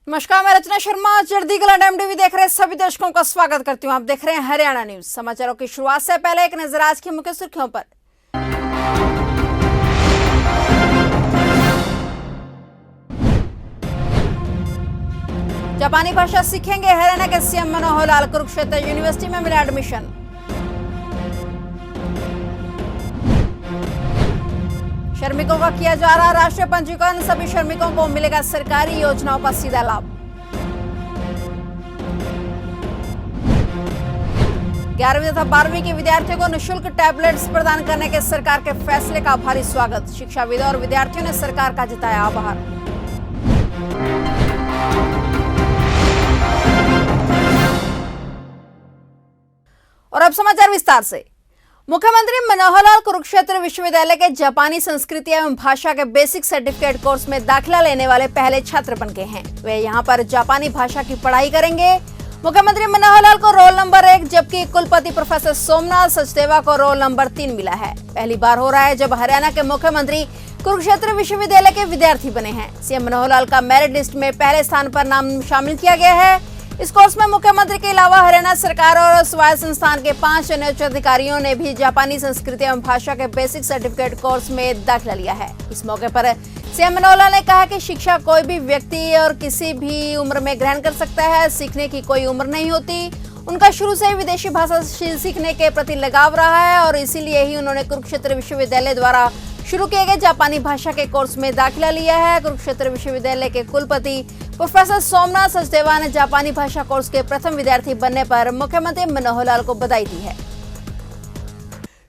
नमस्कार, मैं रचना शर्मा चढ़ती कला एमटीवी देख रहे सभी दर्शकों का स्वागत करती हूं। आप देख रहे हैं हरियाणा न्यूज। समाचारों की शुरुआत से पहले एक नजर आज की मुख्य सुर्खियों पर। जापानी भाषा सीखेंगे हरियाणा के सीएम मनोहर लाल, कुरुक्षेत्र यूनिवर्सिटी में मिला एडमिशन। श्रमिकों का किया जा रहा राष्ट्रीय पंजीकरण, सभी श्रमिकों को मिलेगा सरकारी योजनाओं का सीधा लाभ। 11वीं तथा 12वीं के विद्यार्थियों को निःशुल्क टैबलेट्स प्रदान करने के सरकार के फैसले का भारी स्वागत। शिक्षाविदों और विद्यार्थियों ने सरकार का जताया आभार। और अब समाचार विस्तार से। मुख्यमंत्री मनोहर लाल कुरुक्षेत्र विश्वविद्यालय के जापानी संस्कृति एवं भाषा के बेसिक सर्टिफिकेट कोर्स में दाखिला लेने वाले पहले छात्र बन गए हैं। वे यहां पर जापानी भाषा की पढ़ाई करेंगे। मुख्यमंत्री मनोहर लाल को रोल नंबर 1 जबकि कुलपति प्रोफेसर सोमनाथ सचदेवा को रोल नंबर 3 मिला है। पहली बार हो रहा है जब हरियाणा के मुख्यमंत्री कुरुक्षेत्र विश्वविद्यालय के विद्यार्थी बने हैं। सीएम मनोहर लाल का मेरिट लिस्ट में पहले स्थान पर नाम शामिल किया गया है। इस कोर्स में मुख्यमंत्री के अलावा हरियाणा सरकार और स्वायत्त संस्थान के 5 अन्य उच्च अधिकारियों ने भी जापानी संस्कृति एवं भाषा के बेसिक सर्टिफिकेट कोर्स में दाखिला लिया है। इस मौके पर सीएम मनोहर लाल ने कहा कि शिक्षा कोई भी व्यक्ति और किसी भी उम्र में ग्रहण कर सकता है। सीखने की कोई उम्र नहीं होती। उनका शुरू से ही विदेशी भाषा सीखने के प्रति लगाव रहा है और इसीलिए ही उन्होंने कुरुक्षेत्र विश्वविद्यालय द्वारा शुरू किए गए जापानी भाषा के कोर्स में दाखिला लिया है। कुरुक्षेत्र विश्वविद्यालय के कुलपति प्रोफेसर सोमनाथ सचदेवा ने जापानी भाषा कोर्स के प्रथम विद्यार्थी बनने पर मुख्यमंत्री मनोहर लाल को बधाई दी है।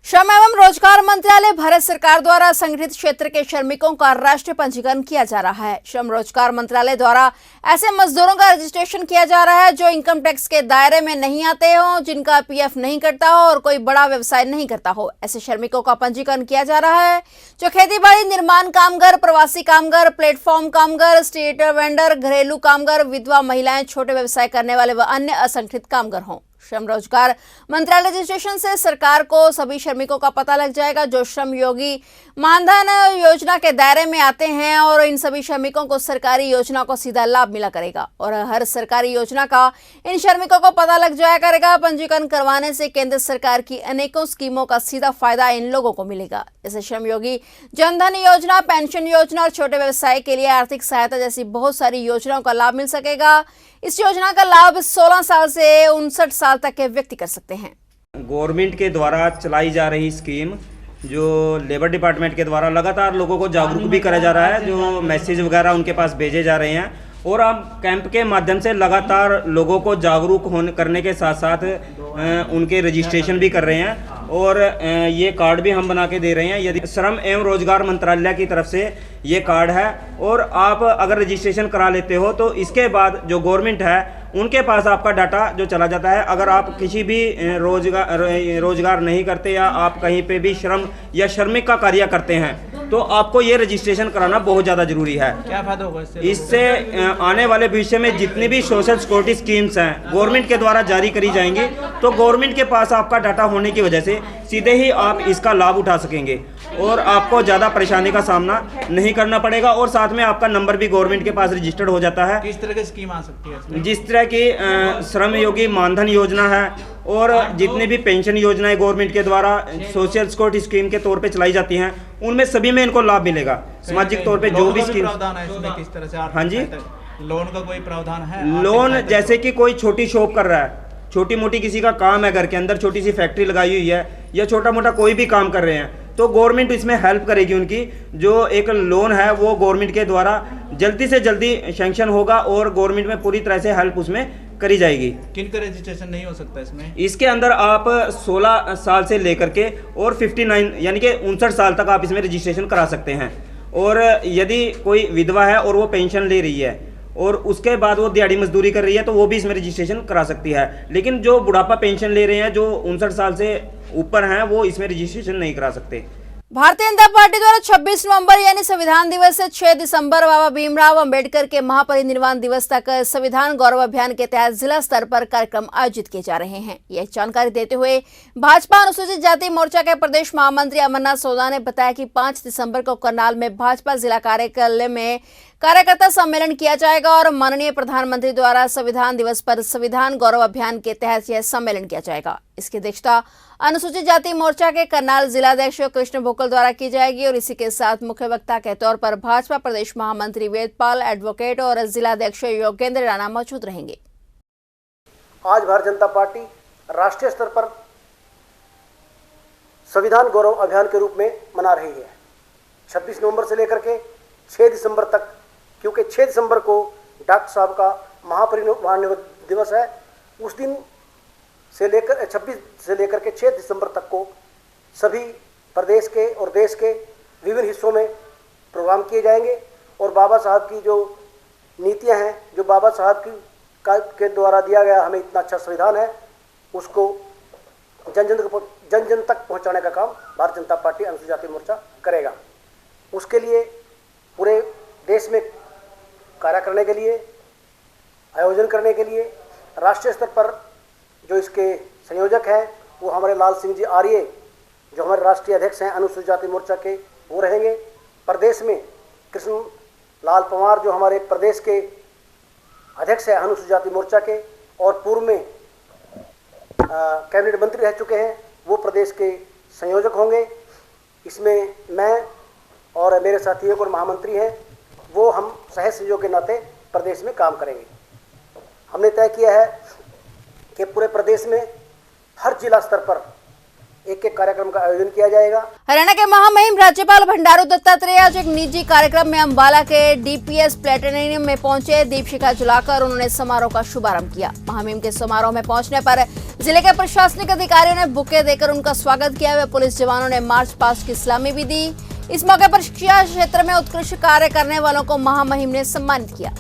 श्रम एवं रोजगार मंत्रालय भारत सरकार द्वारा संगठित क्षेत्र के श्रमिकों का राष्ट्रीय पंजीकरण किया जा रहा है। श्रम रोजगार मंत्रालय द्वारा ऐसे मजदूरों का रजिस्ट्रेशन किया जा रहा है जो इनकम टैक्स के दायरे में नहीं आते हो, जिनका पीएफ नहीं कटता हो और कोई बड़ा व्यवसाय नहीं करता हो। ऐसे श्रमिकों का पंजीकरण किया जा रहा है जो खेतीबाड़ी, निर्माण कामगार, प्रवासी कामगार, प्लेटफॉर्म कामगार, स्ट्रीट वेंडर, घरेलू कामगार, विधवा महिलाएं, छोटे व्यवसाय करने वाले व अन्य असंगठित कामगार हों। श्रम रोजगार मंत्रालय रजिस्ट्रेशन से सरकार को सभी श्रमिकों का पता लग जाएगा जो श्रम योगी मानधन योजना के दायरे में आते हैं और इन सभी श्रमिकों को सरकारी योजना को सीधा लाभ मिला करेगा और हर सरकारी योजना का इन श्रमिकों को पता लग जाया करेगा। पंजीकरण करवाने से केंद्र सरकार की अनेकों स्कीमों का सीधा फायदा इन लोगों को मिलेगा। जैसे श्रम योगी जनधन योजना, पेंशन योजना और छोटे व्यवसाय के लिए आर्थिक सहायता जैसी बहुत सारी योजनाओं का लाभ मिल सकेगा। इस योजना का लाभ 16 साल से 59 साल तक के व्यक्ति कर सकते हैं। गवर्नमेंट के द्वारा चलाई जा रही स्कीम जो लेबर डिपार्टमेंट के द्वारा लगातार लोगों को जागरूक भी करा जा रहा है, जो मैसेज वगैरह उनके पास भेजे जा रहे हैं और हम कैंप के माध्यम से लगातार लोगों को जागरूक होने करने के साथ साथ उनके रजिस्ट्रेशन भी कर रहे हैं और ये कार्ड भी हम बना के दे रहे हैं। यदि श्रम एवं रोजगार मंत्रालय की तरफ से ये कार्ड है और आप अगर रजिस्ट्रेशन करा लेते हो तो इसके बाद जो गवर्नमेंट है उनके पास आपका डाटा जो चला जाता है। अगर आप किसी भी रोजगार नहीं करते या आप कहीं पे भी श्रम या श्रमिक का कार्य करते हैं तो आपको ये रजिस्ट्रेशन कराना बहुत ज़्यादा जरूरी है। क्या फायदा होगा इससे? आने वाले भविष्य में जितनी भी सोशल सिक्योरिटी स्कीम्स हैं गवर्नमेंट के द्वारा जारी करी जाएंगी तो गवर्नमेंट के पास आपका डाटा होने की वजह से सीधे ही आप इसका लाभ उठा सकेंगे और आपको ज़्यादा परेशानी का सामना नहीं करना पड़ेगा और साथ में आपका नंबर भी गवर्नमेंट के पास रजिस्टर्ड हो जाता है। किस तरह की स्कीम आ सकती है इसमें? जिस तरह की श्रम योगी मानधन योजना है और जितनी भी पेंशन योजनाएं गवर्नमेंट के द्वारा सोशल सिक्योरिटी स्कीम के तौर पे चलाई जाती हैं उनमें सभी में इनको लाभ मिलेगा। सामाजिक तौर पे जो भी स्कीम, किस तरह से? हाँ जी, लोन का कोई प्रावधान है? लोन जैसे कि कोई छोटी शॉप कर रहा है, छोटी मोटी किसी का काम है, घर के अंदर छोटी सी फैक्ट्री लगाई हुई है या छोटा मोटा कोई भी काम कर रहे हैं तो गवर्नमेंट इसमें हेल्प करेगी। उनकी जो एक लोन है वो गवर्नमेंट के द्वारा जल्दी से जल्दी सैंक्शन होगा और गवर्नमेंट में पूरी तरह से हेल्प उसमें करी जाएगी। किन का रजिस्ट्रेशन नहीं हो सकता इसमें? इसके अंदर आप 16 साल से लेकर के और 59 यानी कि 59 साल तक आप इसमें रजिस्ट्रेशन करा सकते हैं। और यदि कोई विधवा है और वो पेंशन ले रही है और उसके बाद वो दिहाड़ी मजदूरी कर रही है तो वो भी इसमें रजिस्ट्रेशन करा सकती है। लेकिन जो बुढ़ापा पेंशन ले रहे हैं जो 59 साल से ऊपर हैं वो इसमें रजिस्ट्रेशन नहीं करा सकते। भारतीय जनता पार्टी द्वारा 26 नवंबर यानी संविधान दिवस से 6 दिसंबर बाबा भीमराव अंबेडकर के महापरिनिर्वाण दिवस तक संविधान गौरव अभियान के तहत जिला स्तर पर कार्यक्रम आयोजित किए जा रहे हैं। यह जानकारी देते हुए भाजपा अनुसूचित जाति मोर्चा के प्रदेश महामंत्री अमरनाथ सोदा ने बताया कि 5 दिसंबर को करनाल में भाजपा जिला कार्यालय में कार्यकर्ता सम्मेलन किया जाएगा और माननीय प्रधानमंत्री द्वारा संविधान दिवस पर संविधान गौरव अभियान के तहत यह सम्मेलन किया जाएगा। इसकी अध्यक्षता अनुसूचित जाति मोर्चा के करनाल जिलाध्यक्ष कृष्ण भोकल द्वारा की जाएगी और इसी के साथ मुख्य वक्ता के तौर पर भाजपा प्रदेश महामंत्री वेदपाल एडवोकेट और जिलाध्यक्ष योगेंद्र राणा मौजूद रहेंगे। आज भारतीय जनता पार्टी राष्ट्रीय स्तर पर संविधान गौरव अभियान के रूप में मना रही है। 26 नवंबर से लेकर के 6 दिसंबर तक, क्योंकि 6 दिसंबर को डॉक्टर साहब का महापरिनिर्वाण दिवस है, उस दिन से लेकर 26 से लेकर के 6 दिसंबर तक को सभी प्रदेश के और देश के विभिन्न हिस्सों में प्रोग्राम किए जाएंगे और बाबा साहब की जो नीतियां हैं, जो बाबा साहब के द्वारा दिया गया हमें इतना अच्छा संविधान है, उसको जन जन तक पहुंचाने का काम भारतीय जनता पार्टी अनुसूचित जाति मोर्चा करेगा। उसके लिए पूरे देश में कार्य करने के लिए, आयोजन करने के लिए राष्ट्रीय स्तर पर जो इसके संयोजक हैं वो हमारे लाल सिंह जी आर्य, जो हमारे राष्ट्रीय अध्यक्ष हैं अनुसूचित जाति मोर्चा के, वो रहेंगे। प्रदेश में कृष्ण लाल पंवार जो हमारे प्रदेश के अध्यक्ष हैं अनुसूचित जाति मोर्चा के और पूर्व में कैबिनेट मंत्री रह चुके हैं, वो प्रदेश के संयोजक होंगे। इसमें मैं और मेरे साथी और महामंत्री हैं, वो हम सह सहयोग के नाते प्रदेश में काम करेंगे। हमने तय किया है कि पूरे प्रदेश में हर जिला स्तर पर एक कार्यक्रम का आयोजन किया जाएगा। हरियाणा के महामहिम राज्यपाल भंडारू दत्तात्रेय आज एक निजी कार्यक्रम में अंबाला के डीपीएस प्लेटिनियम में पहुंचे। दीपशिखा जलाकर उन्होंने समारोह का शुभारंभ किया। महामहिम के समारोह में पहुंचने पर जिले के प्रशासनिक अधिकारियों ने बुके देकर उनका स्वागत किया। वे पुलिस जवानों ने मार्च पास्ट की सलामी भी दी। इस मौके पर शिक्षा क्षेत्र में उत्कृष्ट कार्य करने वालों को महामहिम ने सम्मानित किया।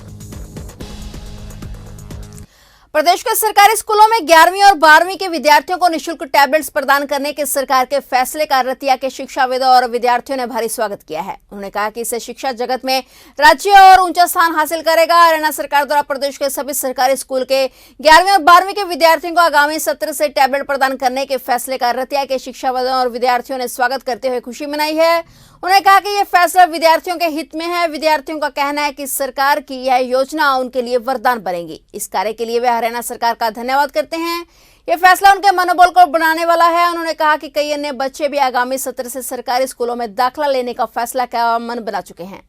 प्रदेश के सरकारी स्कूलों में 11वीं और 12वीं के विद्यार्थियों को निःशुल्क टैबलेट्स प्रदान करने के सरकार के फैसले का रतिया के शिक्षाविदों और विद्यार्थियों ने भारी स्वागत किया है। उन्होंने कहा कि इससे शिक्षा जगत में राज्य और ऊंचा स्थान हासिल करेगा। हरियाणा सरकार द्वारा प्रदेश के सभी सरकारी स्कूल के 11वीं और 12वीं के विद्यार्थियों को आगामी सत्र से टैबलेट प्रदान करने के फैसले का रतिया के शिक्षाविदों और विद्यार्थियों ने स्वागत करते हुए खुशी मनाई है। उन्होंने कहा कि यह फैसला विद्यार्थियों के हित में है। विद्यार्थियों का कहना है कि सरकार की यह योजना उनके लिए वरदान बनेगी। इस कार्य के लिए वे हरियाणा सरकार का धन्यवाद करते हैं। यह फैसला उनके मनोबल को बढ़ाने वाला है। उन्होंने कहा कि कई अन्य बच्चे भी आगामी सत्र से सरकारी स्कूलों में दाखिला लेने का फैसला का मन बना चुके हैं।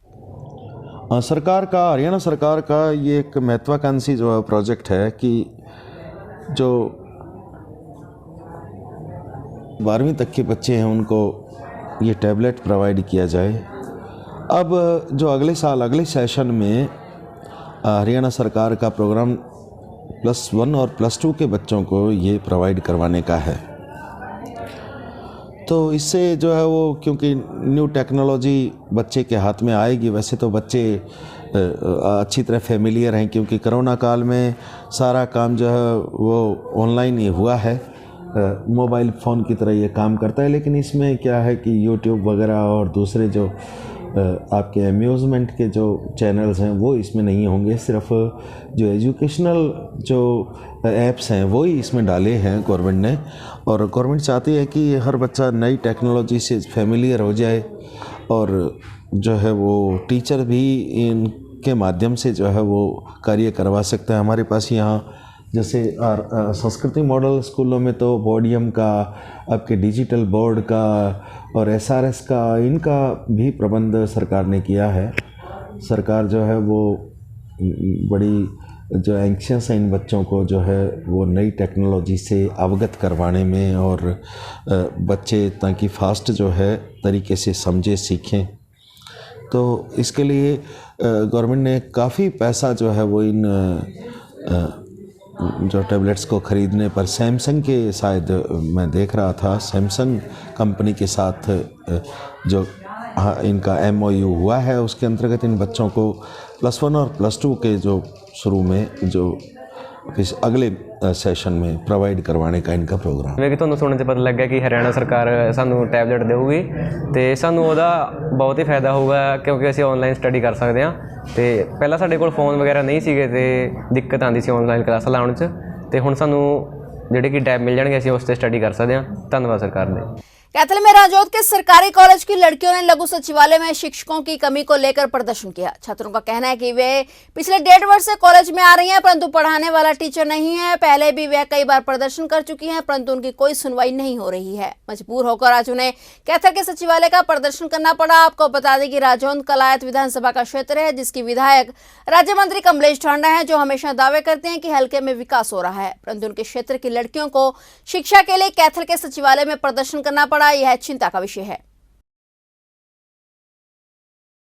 सरकार का, हरियाणा सरकार का ये एक महत्वाकांक्षी जो प्रोजेक्ट है कि जो 12वीं तक के बच्चे हैं उनको ये टैबलेट प्रोवाइड किया जाए। अब जो अगले साल अगले सेशन में हरियाणा सरकार का प्रोग्राम +1 और +2 के बच्चों को ये प्रोवाइड करवाने का है। तो इससे जो है वो, क्योंकि न्यू टेक्नोलॉजी बच्चे के हाथ में आएगी। वैसे तो बच्चे अच्छी तरह फेमिलियर हैं, क्योंकि कोरोना काल में सारा काम जो है वो ऑनलाइन ही हुआ है, मोबाइल फ़ोन की तरह ये काम करता है। लेकिन इसमें क्या है कि यूट्यूब वगैरह और दूसरे जो आपके अम्यूज़मेंट के जो चैनल्स हैं वो इसमें नहीं होंगे। सिर्फ जो एजुकेशनल जो ऐप्स हैं वो ही इसमें डाले हैं गवर्नमेंट ने। और गवर्नमेंट चाहती है कि हर बच्चा नई टेक्नोलॉजी से फेमिलियर हो जाए और जो है वो टीचर भी इनके माध्यम से जो है वो कार्य करवा सकता है। हमारे पास यहाँ जैसे संस्कृति मॉडल स्कूलों में तो बोर्डियम का, आपके डिजिटल बोर्ड का और SRS का, इनका भी प्रबंध सरकार ने किया है। सरकार जो है वो बड़ी जो एंक्शियस है इन बच्चों को जो है वो नई टेक्नोलॉजी से अवगत करवाने में, और बच्चे ताकि फास्ट जो है तरीके से समझे सीखें। तो इसके लिए गवर्नमेंट ने काफ़ी पैसा जो है वो इन जो टैबलेट्स को ख़रीदने पर सैमसंग के, शायद मैं देख रहा था सैमसंग कंपनी के साथ जो इनका MOU हुआ है, उसके अंतर्गत इन बच्चों को +1 और +2 के जो शुरू में जो इस अगले सैशन में प्रोवाइड करवाने का इनका प्रोग्राम। ਜਿਵੇਂ ਕਿ ਤੁਹਾਨੂੰ ਸੁਣਨ 'ਚ ਪਤਾ ਲੱਗਿਆ ਕਿ ਹਰਿਆਣਾ ਸਰਕਾਰ ਸਾਨੂੰ ਟੈਬਲੇਟ ਦੇਊਗੀ ਤੇ ਸਾਨੂੰ ਉਹਦਾ ਬਹੁਤ ਹੀ ਫਾਇਦਾ ਹੋਊਗਾ, ਕਿਉਂਕਿ ਅਸੀਂ ਆਨਲਾਈਨ ਸਟੱਡੀ ਕਰ ਸਕਦੇ ਹਾਂ। ਤੇ ਪਹਿਲਾਂ ਸਾਡੇ ਕੋਲ फ़ोन ਵਗੈਰਾ ਨਹੀਂ ਸੀਗੇ ਤੇ ਦਿੱਕਤ ਆਉਂਦੀ ਸੀ ਆਨਲਾਈਨ ਕਲਾਸਾਂ ਲਾਉਣ 'ਚ, ਤੇ ਹੁਣ ਸਾਨੂੰ ਜਿਹੜੇ ਕਿ ਟੈਬ ਮਿਲ ਜਾਣਗੇ, ਅਸੀਂ ਉਸ 'ਤੇ ਸਟੱਡੀ ਕਰ ਸਕਦੇ ਹਾਂ। ਧੰਨਵਾਦ ਸਰਕਾਰ ਦੇ। कैथल में राजौंद के सरकारी कॉलेज की लड़कियों ने लघु सचिवालय में शिक्षकों की कमी को लेकर प्रदर्शन किया। छात्रों का कहना है कि वे पिछले 1.5 वर्ष से कॉलेज में आ रही हैं, परंतु पढ़ाने वाला टीचर नहीं है। पहले भी वे कई बार प्रदर्शन कर चुकी हैं, परंतु उनकी कोई सुनवाई नहीं हो रही है। मजबूर होकर आज उन्हें कैथल के सचिवालय का प्रदर्शन करना पड़ा। आपको बता दें कि राजौंद कलायत विधानसभा का क्षेत्र है, जिसकी विधायक राज्य मंत्री कमलेश ढांडा है, जो हमेशा दावे करते हैं कि हल्के में विकास हो रहा है, परंतु उनके क्षेत्र की लड़कियों को शिक्षा के लिए कैथल के सचिवालय में प्रदर्शन करना पड़ा। यह चिंता का विषय है।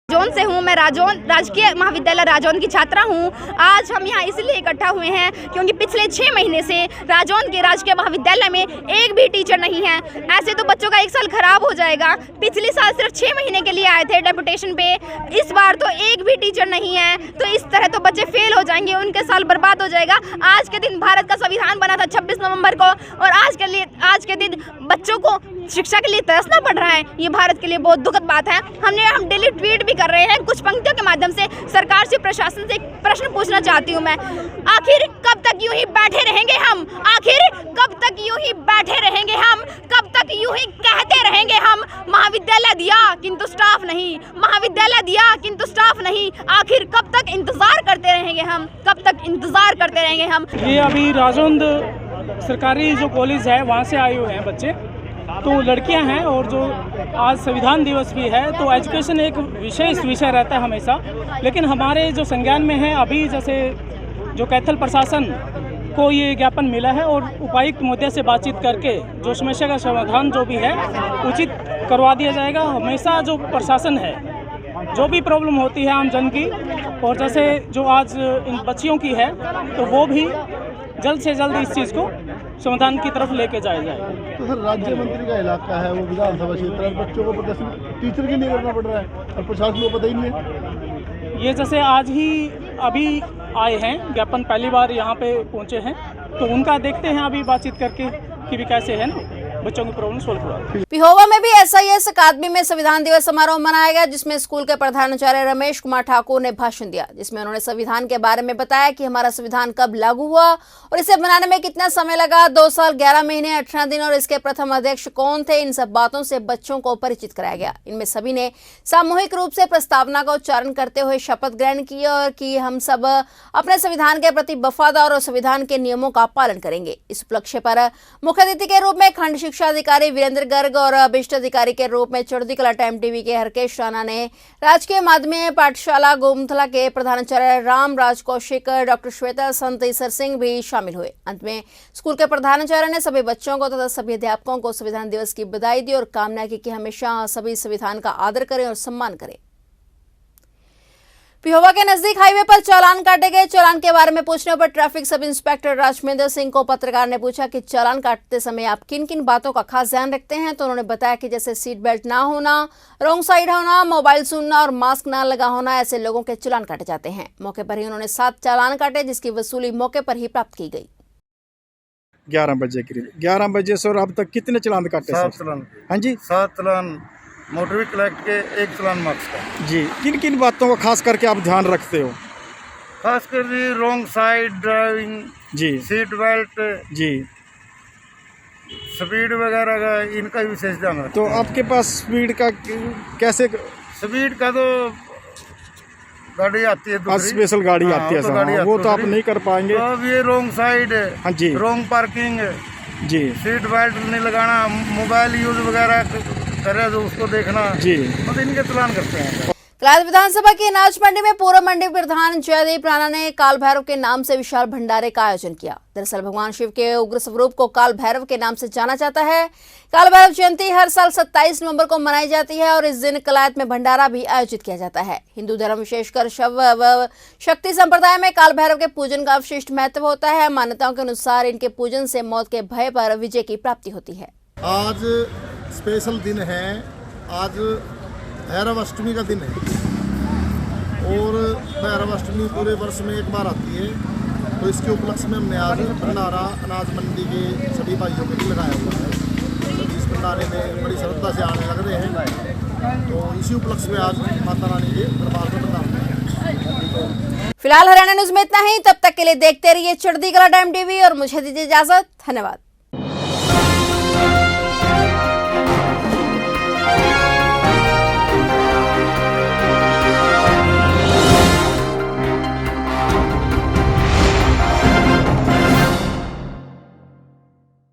राजौंद से हूँ मैं, राजकीय महाविद्यालय राजौंद की छात्रा हूँ। आज हम यहाँ इसलिए इकट्ठा हुए हैं क्योंकि पिछले 6 महीने से राजौंद के राजकीय महाविद्यालय में एक भी टीचर नहीं है। ऐसे तो बच्चों का 1 साल खराब हो जाएगा। पिछले साल सिर्फ 6 महीने के लिए आए थे डेपुटेशन पे, इस बार तो एक भी टीचर नहीं है। तो इस तरह तो बच्चे फेल हो जाएंगे, उनके साल बर्बाद हो जाएगा। आज के दिन भारत का संविधान बना था 26 नवंबर को, और आज के दिन बच्चों को शिक्षा के लिए तरसना पड़ रहा है। ये भारत के लिए बहुत दुखद बात है। हम डेली ट्वीट भी कर रहे हैं। कुछ पंक्तियों के माध्यम से सरकार से, प्रशासन से एक प्रश्न पूछना चाहती हूँ मैं, आखिर कब तक यूं ही बैठे रहेंगे हम? आखिर कब तक यूं ही बैठे रहेंगे हम? कब तक यूं ही कहते रहेंगे हम, महाविद्यालय दिया किंतु स्टाफ नहीं, महाविद्यालय दिया किंतु स्टाफ नहीं? आखिर कब तक इंतजार करते रहेंगे हम? कब तक इंतजार करते रहेंगे हम? ये अभी राजौंद सरकारी जो कॉलेज है वहाँ से आए हुए हैं बच्चे, तो लड़कियां हैं, और जो आज संविधान दिवस भी है तो एजुकेशन एक विशेष विषय रहता है हमेशा। लेकिन हमारे जो संज्ञान में है अभी, जैसे जो कैथल प्रशासन को ये ज्ञापन मिला है और उपायुक्त महोदय से बातचीत करके जो समस्या का समाधान जो भी है उचित करवा दिया जाएगा। हमेशा जो प्रशासन है, जो भी प्रॉब्लम होती है आम जन की, और जैसे जो आज इन बच्चियों की है, तो वो भी जल्द से जल्द इस चीज़ को समाधान की तरफ लेके जाया जाए। तो सर, राज्य मंत्री का इलाका है, वो विधानसभा क्षेत्र है, बच्चों को प्रदर्शन टीचर के लिए करना पड़ रहा है और प्रशासन को पता ही नहीं है। ये जैसे आज ही अभी आए हैं ज्ञापन, पहली बार यहाँ पे पहुँचे हैं, तो उनका देखते हैं अभी बातचीत करके कि भी कैसे है ना बच्चों की प्रॉब्लम सोल्व करवा। पिहोवा में भी SIS अकादमी में संविधान दिवस समारोह मनाया गया, जिसमें स्कूल के प्रधानाचार्य रमेश कुमार ठाकुर ने भाषण दिया, जिसमें उन्होंने संविधान के बारे में बताया कि हमारा संविधान कब लागू हुआ और इसे बनाने में कितना समय लगा, 2 साल 11 महीने 18 दिन, और इसके प्रथम अध्यक्ष कौन थे। इन सब बातों से बच्चों को परिचित कराया गया। इनमें सभी ने सामूहिक रूप से प्रस्तावना का उच्चारण करते हुए शपथ ग्रहण की और कि हम सब अपने संविधान के प्रति वफादार और संविधान के नियमों का पालन करेंगे। इस उपलक्ष्य पर मुख्य अतिथि के रूप में खंड शिक्षा अधिकारी वीरेंद्र गर्ग और अभिष्ट अधिकारी के रूप में चढ़ती कला टाइम टीवी के हरकेश राणा ने, राजकीय माध्यमिक पाठशाला गोमथला के प्रधानाचार्य राम राज कौशिक, डॉक्टर श्वेता संत ईसर सिंह भी शामिल हुए। अंत में स्कूल के प्रधानाचार्य ने सभी बच्चों को तथा सभी अध्यापकों को संविधान दिवस की बधाई दी और कामना की कि हमेशा सभी संविधान का आदर करें और सम्मान करें। पिहोवा के नजदीक हाईवे पर चालान काटे गए। चालान के बारे में पूछने पर ट्रैफिक सब इंस्पेक्टर राजमेंद्र सिंह को पत्रकार ने पूछा कि चालान काटते समय आप किन किन बातों का खास ध्यान रखते हैं, तो उन्होंने बताया कि जैसे सीट बेल्ट ना होना, रॉन्ग साइड होना, मोबाइल सुनना और मास्क ना लगा होना, ऐसे लोगों के चालान काटे जाते हैं। मौके पर ही उन्होंने 7 चालान काटे, जिसकी वसूली मौके पर ही प्राप्त की गई। 11 बजे करीब 11 बजे से और अब तक कितने चालान काटे? 7 चालान। हाँ जी, 7 चालान मोटर व्हीकल एक्ट के, 1 चालान मार्क्स का। जी, किन किन बातों का खास करके आप ध्यान रखते हो? खास कर रॉन्ग साइड ड्राइविंग, जी, सीट बेल्ट, जी, स्पीड वगैरह का, इनका विशेष ध्यान रखते तो हैं। आपके पास स्पीड का कैसे? स्पीड का तो गाड़ी आती है दूसरी, स्पेशल गाड़ी हाँ, आती है, तो गाड़ी वो तो आप दूसरी। नहीं कर पाएंगे। तो अब ये रॉन्ग साइड, हाँ जी, रॉन्ग पार्किंग, जी, सीट बेल्ट नहीं लगाना, मोबाइल यूज वगैरह करे तो उसको देखना, जी, तो इनके चालान करते हैं। कलायत विधानसभा की अनाज मंडी में पूर्व मंडी प्रधान जयदीप राणा ने काल भैरव के नाम से विशाल भंडारे का आयोजन किया। दरअसल भगवान शिव के उग्र स्वरूप को काल भैरव के नाम से जाना जाता है। काल भैरव जयंती हर साल 27 नवंबर को मनाई जाती है और इस दिन कलायत में भंडारा भी आयोजित किया जाता है। हिंदू धर्म विशेषकर शैव व शक्ति संप्रदाय में काल भैरव के पूजन का विशिष्ट महत्व होता है। मान्यताओं के अनुसार इनके पूजन से मौत के भय पर विजय की प्राप्ति होती है। आज स्पेशल दिन है, आज भैरव अष्टमी का दिन है और भैरव अष्टमी पूरे वर्ष में एक बार आती है, तो इसके उपलक्ष्य में हमने आज भंडारा अनाज मंडी के सभी भाइयों के लिए लगाया हुआ है। इस भंडारे में बड़ी श्रद्धा से आने लग रहे हैं, तो इसी उपलक्ष्य में आज माता रानी के दरबार में भंडारा। फिलहाल हरियाणा न्यूज में इतना ही। तब तक के लिए देखते रहिए चढ़ती कला टाइम टीवी और मुझे दीजिए इजाजत। धन्यवाद।